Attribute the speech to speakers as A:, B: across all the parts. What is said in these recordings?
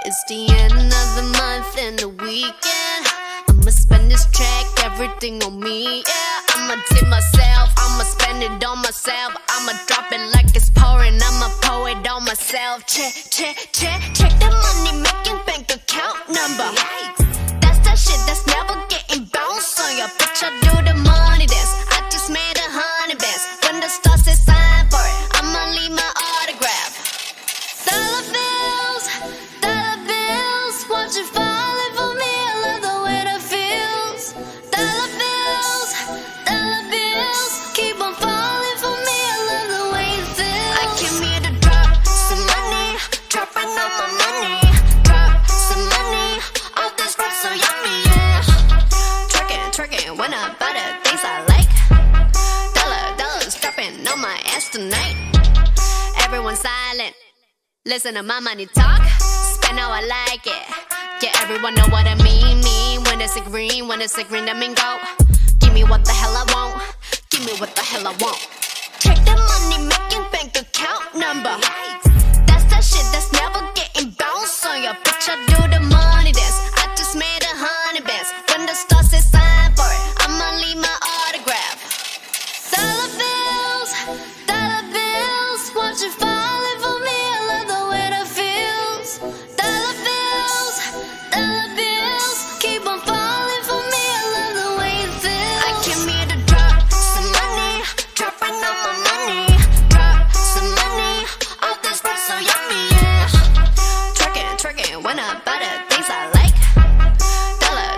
A: It's the end of the month and the weekend. I'ma spend this check, everything on me, yeah. I'ma tip myself, I'ma spend it on myself. I'ma drop it like it's pouring, I'ma pour it on myself. Check the money making bank account number. That's that shit that's never getting bounced on ya. Bitch, I do the money dance, I just made 100 bands. When the stars say sign for it, I'ma leave my autograph. Dollar bills, won't you falling for me? I love the way that feels. Dollar bills, keep on falling for me. I love the way it feels. I came here to drop some money, dropping all my money. Drop some money, all this rap so yummy, yeah. Twerking, when I buy the things I like. Dollars dropping on my ass tonight. Everyone silent, listen to my money talk. Spend how I like it. Yeah, everyone know what I mean. When it's a green, that mean go. Give me what the hell I want. Give me what the hell I want. Check the money making bank account number. That's that shit that's never getting bounced on ya. Bitch, I do the money dance, I just made 100 bands. When the stars say sign for it, I'ma leave my autograph. Dollar bills, won't you falling for me? I love the way that feels. Dollar bills, keep on falling for me. I love the way it feels. I came here to drop some money, dropping all my money. Drop some money, all this rap so yummy, yeah. Twerking, when I buy the things I like.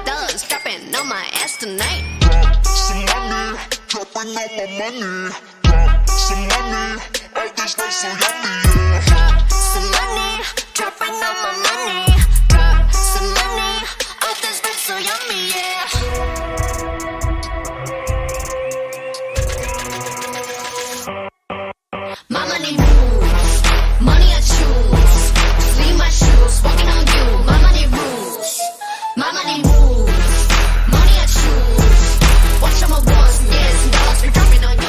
A: Dollars dropping on my ass tonight.
B: Drop some money, dropping all my money. Drop some money, all this rap so yummy, yeah.
A: Drop some money, dropping all my money. Drop some money, all this rap so yummy, yeah. My money rules, money I choose. Leave my shoes, walking on you. My money rules, my money moves. Money I choose. Watch all my ones, yes, dollars be dropping on you.